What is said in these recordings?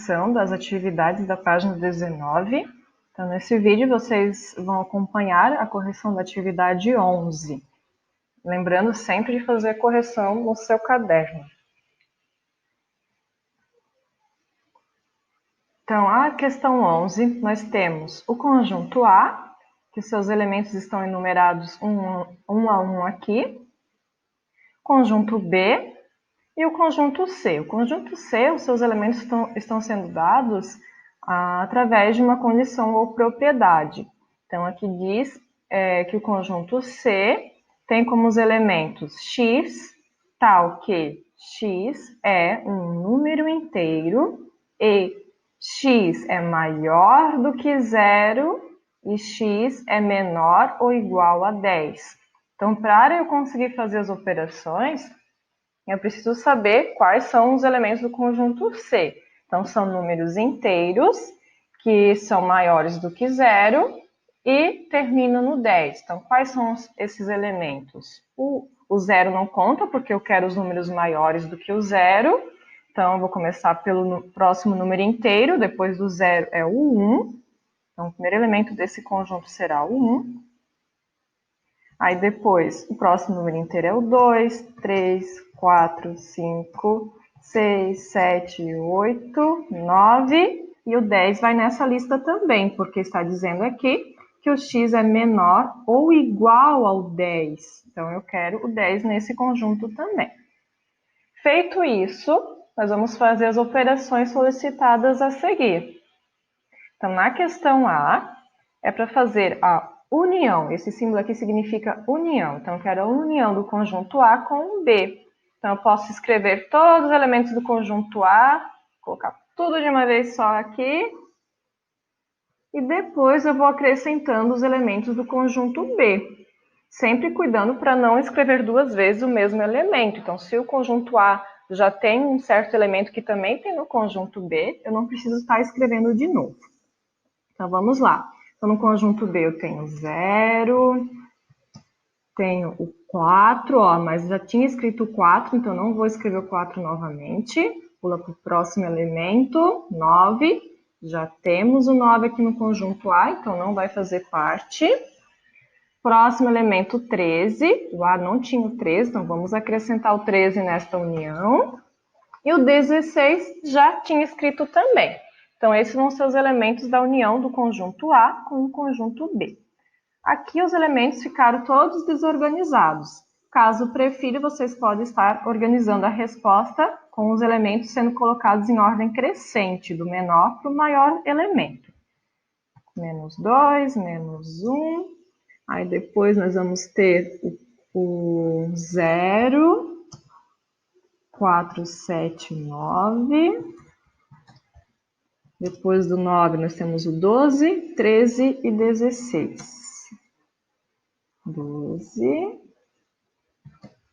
correção das atividades da página 19. Então, nesse vídeo, vocês vão acompanhar a correção da atividade 11. Lembrando sempre de fazer a correção no seu caderno. Então, a questão 11, nós temos o conjunto A, que seus elementos estão enumerados um a um aqui. Conjunto B e o conjunto C. O conjunto C, os seus elementos estão sendo dados através de uma condição ou propriedade. Então, aqui diz que o conjunto C tem como os elementos x, tal que x é um número inteiro e x é maior do que 0 e x é menor ou igual a 10. Então, para eu conseguir fazer as operações, eu preciso saber quais são os elementos do conjunto C. Então, são números inteiros, que são maiores do que 0 e terminam no 10. Então, quais são esses elementos? O 0 não conta, porque eu quero os números maiores do que o 0. Então, eu vou começar pelo próximo número inteiro, depois do 0 é o 1. Então, o primeiro elemento desse conjunto será o 1. Aí depois, o próximo número inteiro é o 2, 3, 4, 5, 6, 7, 8, 9. E o 10 vai nessa lista também, porque está dizendo aqui que o x é menor ou igual ao 10. Então, eu quero o 10 nesse conjunto também. Feito isso, nós vamos fazer as operações solicitadas a seguir. Então, na questão A, é para fazer a união. Esse símbolo aqui significa união. Então, eu quero a união do conjunto A com o B. Então, eu posso escrever todos os elementos do conjunto A, colocar tudo de uma vez só aqui. E depois eu vou acrescentando os elementos do conjunto B. Sempre cuidando para não escrever duas vezes o mesmo elemento. Então, se o conjunto A já tem um certo elemento que também tem no conjunto B, eu não preciso estar escrevendo de novo. Então, vamos lá. Então, no conjunto B eu tenho 0, tenho o 4, mas já tinha escrito o 4, então não vou escrever o 4 novamente. Pula para o próximo elemento, 9. Já temos o 9 aqui no conjunto A, então não vai fazer parte. Próximo elemento, 13. O A não tinha o 13, então vamos acrescentar o 13 nesta união. E o 16 já tinha escrito também. Então, esses vão ser os elementos da união do conjunto A com o conjunto B. Aqui os elementos ficaram todos desorganizados. Caso prefira, vocês podem estar organizando a resposta com os elementos sendo colocados em ordem crescente, do menor para o maior elemento. Menos 2, menos 1. Aí depois nós vamos ter o 0, 4, 7, 9. Depois do 9, nós temos o 12, 13 e 16. 12,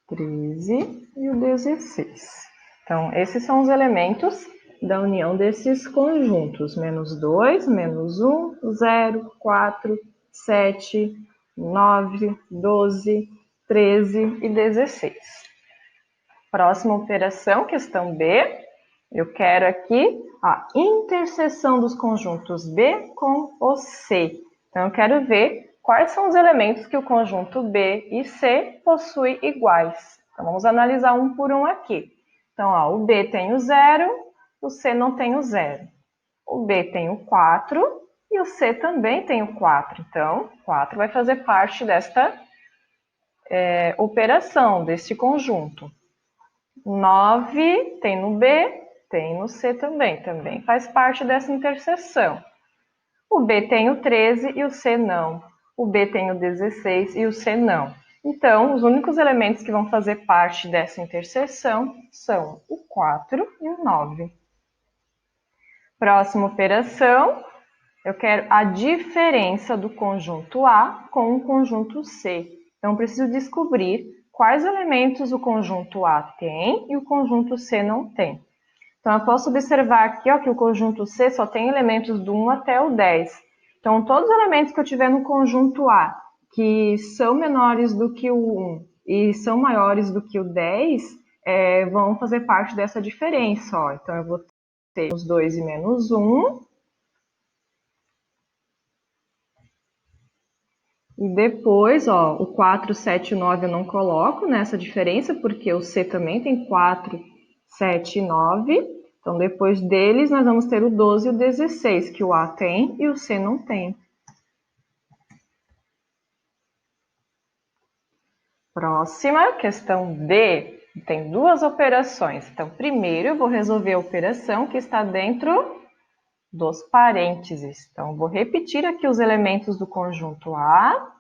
13 e o 16. Então, esses são os elementos da união desses conjuntos. Menos 2, menos 1, 0, 4, 7, 9, 12, 13 e 16. Próxima operação, questão B. Eu quero aqui a interseção dos conjuntos B com o C. Então, eu quero ver quais são os elementos que o conjunto B e C possuem iguais. Então, vamos analisar um por um aqui. Então, o B tem o 0, o C não tem o 0. O B tem o 4 e o C também tem o 4. Então, 4 vai fazer parte desta operação, deste conjunto. 9 tem no B, tem no C também faz parte dessa interseção. O B tem o 13 e o C não. O B tem o 16 e o C não. Então, os únicos elementos que vão fazer parte dessa interseção são o 4 e o 9. Próxima operação, eu quero a diferença do conjunto A com o conjunto C. Então, preciso descobrir quais elementos o conjunto A tem e o conjunto C não tem. Então, eu posso observar aqui que o conjunto C só tem elementos do 1 até o 10. Então, todos os elementos que eu tiver no conjunto A que são menores do que o 1 e são maiores do que o 10, vão fazer parte dessa diferença. Então, eu vou menos 2 e menos 1. E depois, ó, o 4, 7 e 9 eu não coloco nessa diferença, porque o C também tem 4, 7 e 9. Então, depois deles, nós vamos ter o 12 e o 16, que o A tem e o C não tem. Próxima, questão D. Tem duas operações. Então, primeiro eu vou resolver a operação que está dentro dos parênteses. Então, vou repetir aqui os elementos do conjunto A.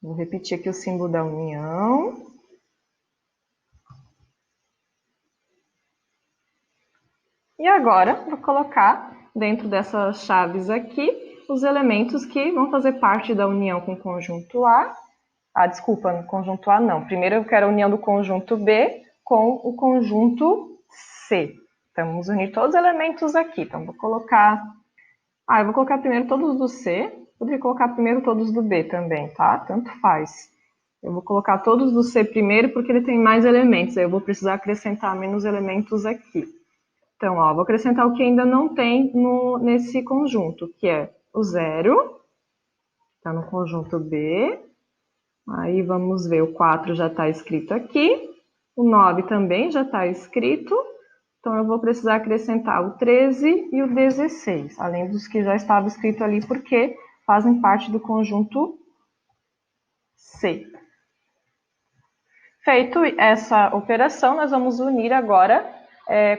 Vou repetir aqui o símbolo da união. E agora, vou colocar dentro dessas chaves aqui os elementos que vão fazer parte da união com o conjunto A. Desculpa, no conjunto A não. Primeiro eu quero a união do conjunto B com o conjunto C. Então, vamos unir todos os elementos aqui. Então, vou colocar... eu vou colocar primeiro todos do C. Poderia colocar primeiro todos do B também, tá? Tanto faz. Eu vou colocar todos do C primeiro porque ele tem mais elementos. Aí eu vou precisar acrescentar menos elementos aqui. Então, ó, vou acrescentar o que ainda não tem nesse conjunto, que é o 0. Está no conjunto B. Aí vamos ver, o 4 já está escrito aqui. O 9 também já está escrito. Então, eu vou precisar acrescentar o 13 e o 16, além dos que já estavam escritos ali, porque fazem parte do conjunto C. Feito essa operação, nós vamos unir agora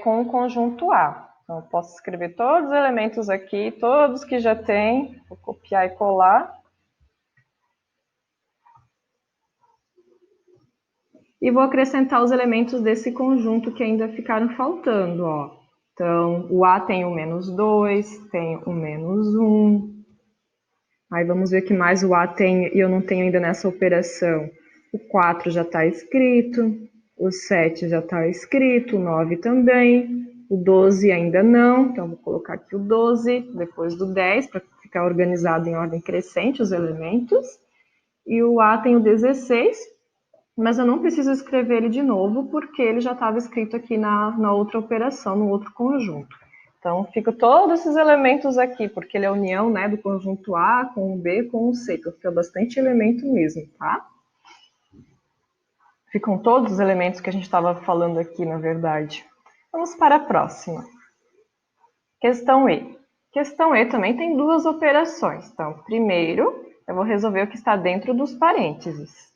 com o conjunto A. Então, eu posso escrever todos os elementos aqui, todos que já tem, vou copiar e colar. E vou acrescentar os elementos desse conjunto que ainda ficaram faltando, ó. Então, o A tem o menos 2, tem o menos 1. Aí vamos ver que mais o A tem e eu não tenho ainda nessa operação. O 4 já está escrito, o 7 já está escrito, o 9 também, o 12 ainda não, então vou colocar aqui o 12, depois do 10, para ficar organizado em ordem crescente os elementos. E o A tem o 16, mas eu não preciso escrever ele de novo, porque ele já estava escrito aqui na outra operação, no outro conjunto. Então, ficam todos esses elementos aqui, porque ele é a união, né, do conjunto A com o B com o C, então fica bastante elemento mesmo, tá? Ficam todos os elementos que a gente estava falando aqui, na verdade. Vamos para a próxima. Questão E. Questão E também tem duas operações. Então, primeiro, eu vou resolver o que está dentro dos parênteses,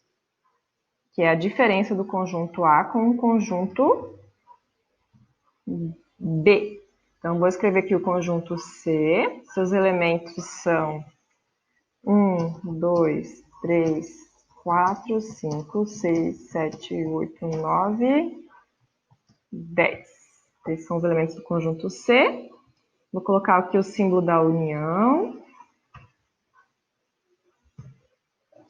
que é a diferença do conjunto A com o conjunto B. Então, vou escrever aqui o conjunto C. Seus elementos são 1, 2, 3, 4, 5, 6, 7, 8, 9, 10. Esses são os elementos do conjunto C. Vou colocar aqui o símbolo da união.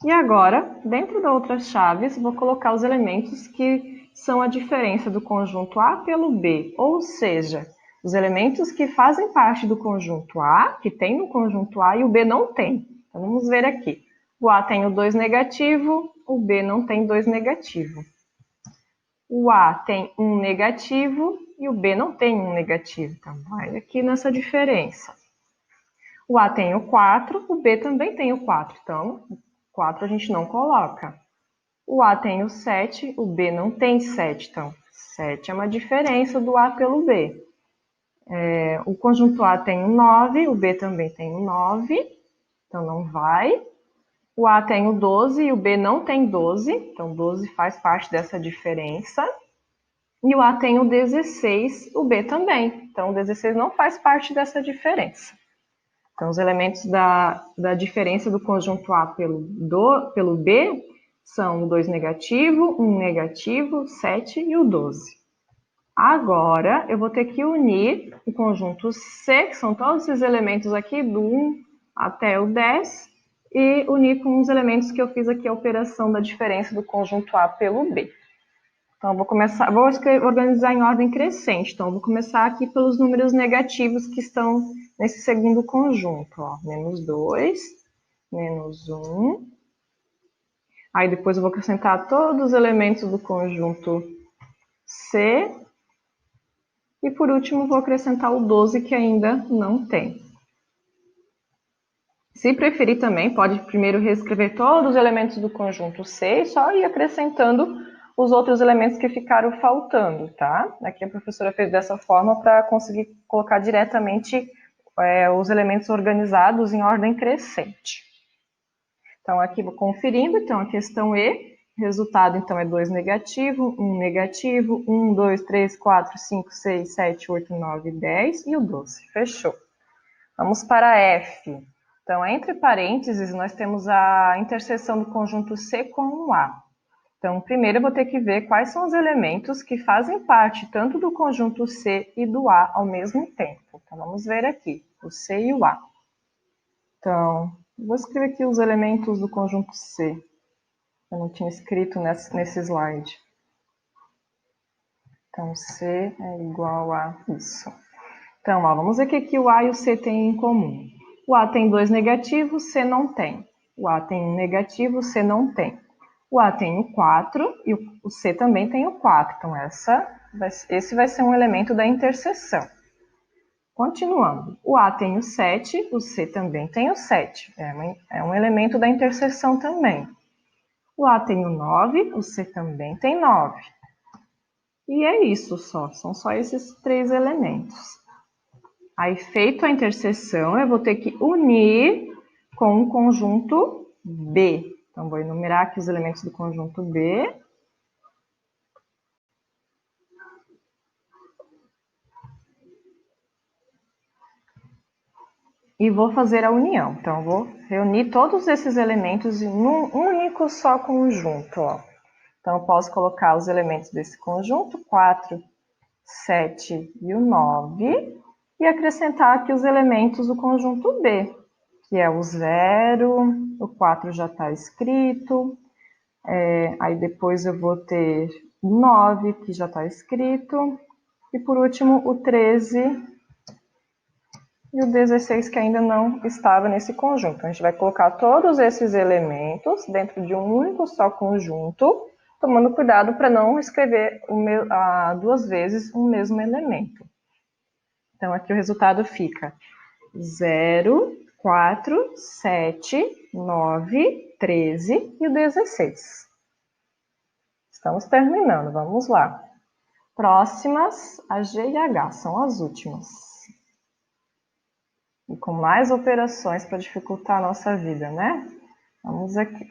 E agora, dentro das outras chaves, vou colocar os elementos que são a diferença do conjunto A pelo B, ou seja, os elementos que fazem parte do conjunto A, que tem no conjunto A e o B não tem. Então, vamos ver aqui. O A tem o 2 negativo, o B não tem 2 negativo. O A tem 1 negativo e o B não tem 1 negativo. Então, vai aqui nessa diferença. O A tem o 4, o B também tem o 4. Então, 4 a gente não coloca. O A tem o 7, o B não tem 7. Então, 7 é uma diferença do A pelo B. O conjunto A tem o 9, o B também tem o 9. Então, não vai. O A tem o 12 e o B não tem 12. Então, 12 faz parte dessa diferença. E o A tem o 16, o B também. Então, o 16 não faz parte dessa diferença. Então, os elementos da diferença do conjunto A pelo B são o 2 negativo, 1 negativo, 7 e o 12. Agora, eu vou ter que unir o conjunto C, que são todos esses elementos aqui, do 1 até o 10, e unir com os elementos que eu fiz aqui a operação da diferença do conjunto A pelo B. Então, vou organizar em ordem crescente. Então, vou começar aqui pelos números negativos que estão nesse segundo conjunto. Ó. Menos 2, menos 1, Aí depois eu vou acrescentar todos os elementos do conjunto C. E por último vou acrescentar o 12 que ainda não tem. Se preferir também, pode primeiro reescrever todos os elementos do conjunto C e só ir acrescentando os outros elementos que ficaram faltando, tá? Aqui a professora fez dessa forma para conseguir colocar diretamente os elementos organizados em ordem crescente. Então, aqui vou conferindo, então, a questão E, resultado, então, é 2 negativo, 1 negativo, 1, 2, 3, 4, 5, 6, 7, 8, 9, 10 e o 12. Fechou. Vamos para F. Então, entre parênteses, nós temos a interseção do conjunto C com o A. Então, primeiro eu vou ter que ver quais são os elementos que fazem parte tanto do conjunto C e do A ao mesmo tempo. Então, vamos ver aqui, o C e o A. Então, vou escrever aqui os elementos do conjunto C. Eu não tinha escrito nesse slide. Então, C é igual a isso. Então, ó, vamos ver o que o A e o C têm em comum. O A tem 2 negativos, C não tem. O A tem 1 negativo, C não tem. O A tem o 4 e o C também tem o 4. Então, esse vai ser um elemento da interseção. Continuando, o A tem o 7, o C também tem o 7. É um elemento da interseção também. O A tem o 9, o C também tem 9. E é isso só, são só esses 3 elementos. Aí, feito a interseção, eu vou ter que unir com o conjunto B. Então, vou enumerar aqui os elementos do conjunto B. E vou fazer a união. Então, eu vou reunir todos esses elementos em um único só conjunto. Ó. Então, eu posso colocar os elementos desse conjunto, 4, 7 e o 9, e acrescentar aqui os elementos do conjunto B, que é o 0, o 4 já está escrito, aí depois eu vou ter o 9, que já está escrito, e por último o 13 e o 16, que ainda não estava nesse conjunto. A gente vai colocar todos esses elementos dentro de um único só conjunto, tomando cuidado para não escrever duas vezes o mesmo elemento. Então, aqui o resultado fica 0, 4, 7, 9, 13 e o 16. Estamos terminando, vamos lá. Próximas, a G e a H, são as últimas. E com mais operações para dificultar a nossa vida, né? Vamos aqui.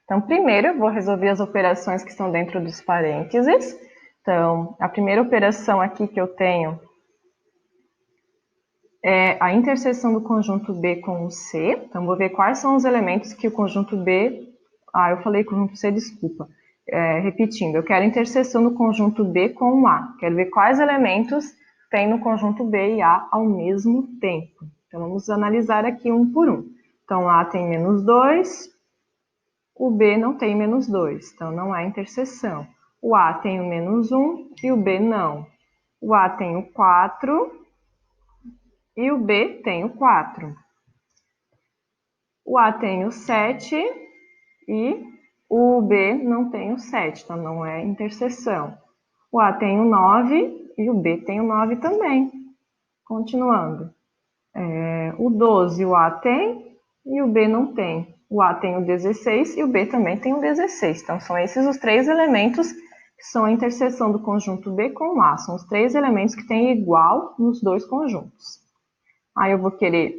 Então, primeiro eu vou resolver as operações que estão dentro dos parênteses. Então, a primeira operação aqui que eu tenho é a interseção do conjunto B com o C. Então, vou ver quais são os elementos que o conjunto B... eu falei conjunto C, desculpa. Repetindo, eu quero a interseção do conjunto B com o A. Quero ver quais elementos tem no conjunto B e A ao mesmo tempo. Então, vamos analisar aqui um por um. Então, A tem menos 2, o B não tem menos 2, então não há interseção. O A tem o menos 1 e o B não. O A tem o 4 e o B tem o 4. O A tem o 7 e o B não tem o 7, então não é interseção. O A tem o 9 e o B tem o 9 também. Continuando. O 12 o A tem e o B não tem. O A tem o 16 e o B também tem o 16. Então, são esses os 3 elementos que são a interseção do conjunto B com o A. São os 3 elementos que têm igual nos dois conjuntos. Aí eu vou querer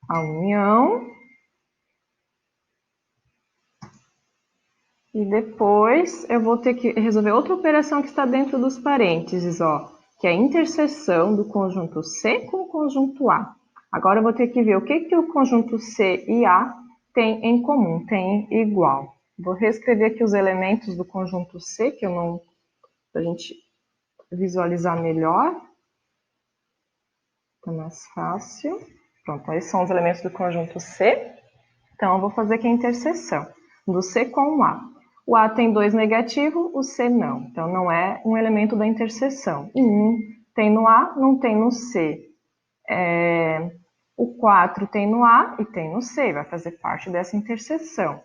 a união. E depois eu vou ter que resolver outra operação que está dentro dos parênteses, ó, que é a interseção do conjunto C com o conjunto A. Agora eu vou ter que ver o que o conjunto C e A têm em comum, têm igual. Vou reescrever aqui os elementos do conjunto C, que eu não... para a gente visualizar melhor. Fica mais fácil. Pronto, esses são os elementos do conjunto C. Então, eu vou fazer aqui a interseção do C com o A. O A tem 2 negativo, o C não. Então, não é um elemento da interseção. E 1 tem no A, não tem no C. O 4 tem no A e tem no C, vai fazer parte dessa interseção.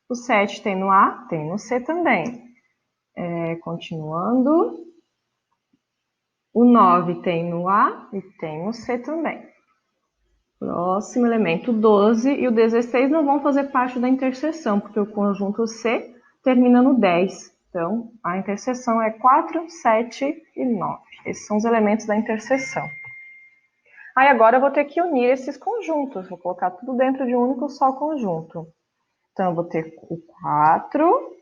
O 7 tem no A, tem no C também. Continuando. O 9 tem no A e tem no C também. Próximo elemento, 12 e o 16 não vão fazer parte da interseção, porque o conjunto C termina no 10. Então, a interseção é 4, 7 e 9. Esses são os elementos da interseção. Aí agora eu vou ter que unir esses conjuntos. Vou colocar tudo dentro de um único só conjunto. Então, eu vou ter o 4,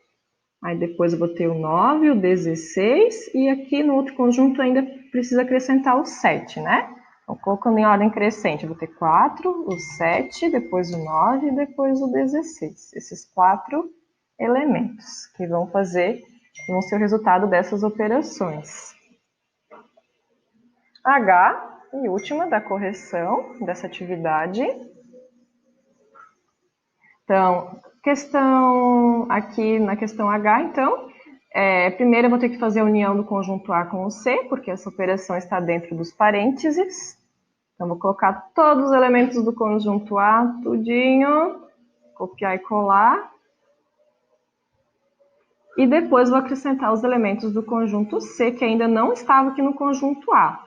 aí depois eu vou ter o 9, o 16, e aqui no outro conjunto ainda precisa acrescentar o 7, né? Então, colocando em ordem crescente, eu vou ter 4, o 7, depois o 9 e depois o 16. Esses 4 elementos que vão ser o resultado dessas operações. H, e última da correção dessa atividade. Então, aqui na questão H, então, primeiro eu vou ter que fazer a união do conjunto A com o C, porque essa operação está dentro dos parênteses. Então, vou colocar todos os elementos do conjunto A, tudinho, copiar e colar. E depois vou acrescentar os elementos do conjunto C, que ainda não estava aqui no conjunto A,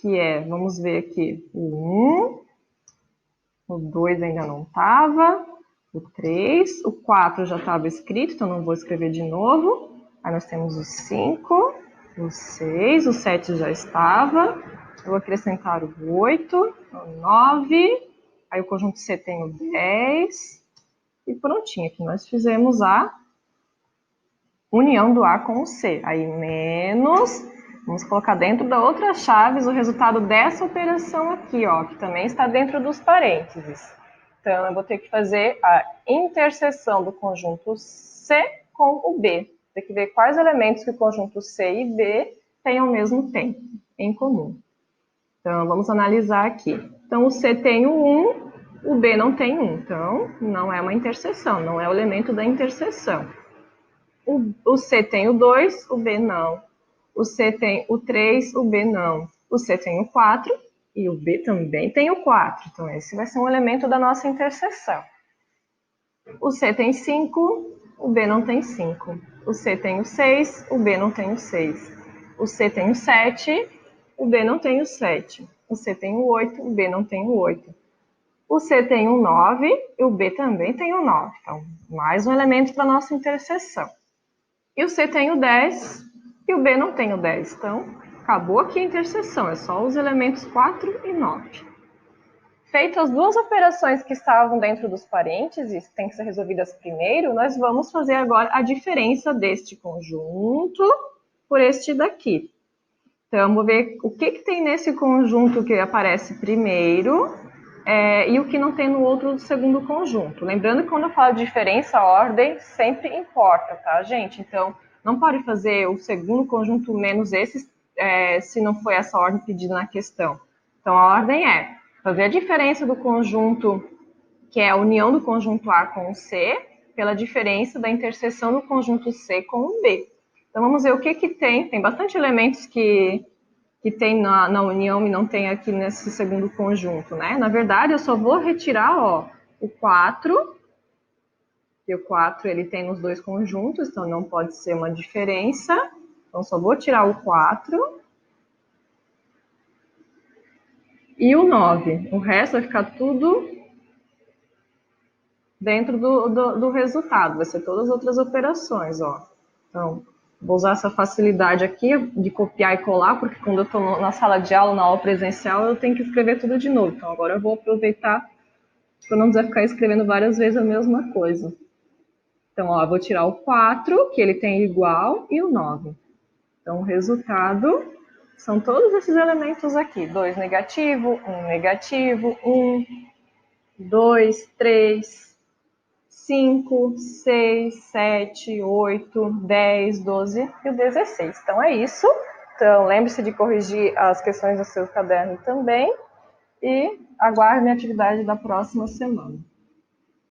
que vamos ver aqui, o 1, o 2 ainda não estava, o 3, o 4 já estava escrito, então não vou escrever de novo. Aí nós temos o 5, o 6, o 7 já estava. Eu vou acrescentar o 8, o 9, aí o conjunto C tem o 10. E prontinho, aqui nós fizemos a união do A com o C. Aí menos, vamos colocar dentro da outra chaves o resultado dessa operação aqui, ó, que também está dentro dos parênteses. Então, eu vou ter que fazer a interseção do conjunto C com o B. Tem que ver quais elementos que o conjunto C e B têm ao mesmo tempo, em comum. Então, vamos analisar aqui. Então, o C tem o 1, o B não tem 1. Então, não é uma interseção, não é o elemento da interseção. O C tem o 2, o B não. O C tem o 3, o B não. O C tem o 4 e o B também tem o 4. Então, esse vai ser um elemento da nossa interseção. O C tem 5, o B não tem 5. O C tem o 6, o B não tem o 6. O C tem o 7, o B não tem o 7. O C tem o 8, o B não tem o 8. O C tem o 9 e o B também tem o 9. Então, mais um elemento para a nossa interseção. E o C tem o 10 e o B não tem o 10. Então, acabou aqui a interseção, é só os elementos 4 e 9. Feitas as duas operações que estavam dentro dos parênteses, que têm que ser resolvidas primeiro, nós vamos fazer agora a diferença deste conjunto por este daqui. Então, vamos ver o que tem nesse conjunto que aparece primeiro e o que não tem no outro segundo conjunto. Lembrando que quando eu falo de diferença, a ordem sempre importa, tá, gente? Então, não pode fazer o segundo conjunto menos esse se não foi essa ordem pedida na questão. Então, a ordem é fazer a diferença do conjunto, que é a união do conjunto A com o C, pela diferença da interseção do conjunto C com o B. Então, vamos ver o que tem. Tem bastante elementos que tem na união e não tem aqui nesse segundo conjunto, né? Na verdade, eu só vou retirar, ó, o 4, e o 4 ele tem nos dois conjuntos, então não pode ser uma diferença. Então, só vou tirar o 4 e o 9. O resto vai ficar tudo dentro do resultado, vai ser todas as outras operações, ó. Então, vou usar essa facilidade aqui de copiar e colar, porque quando eu estou na sala de aula, na aula presencial, eu tenho que escrever tudo de novo. Então, agora eu vou aproveitar para não precisar ficar escrevendo várias vezes a mesma coisa. Então, ó, eu vou tirar o 4, que ele tem igual, e o 9. Então, o resultado são todos esses elementos aqui. 2 negativo, 1 negativo, 1, 2, 3... 5, 6, 7, 8, 10, 12 e o 16. Então, é isso. Então, lembre-se de corrigir as questões do seu caderno também. E aguarde a atividade da próxima semana.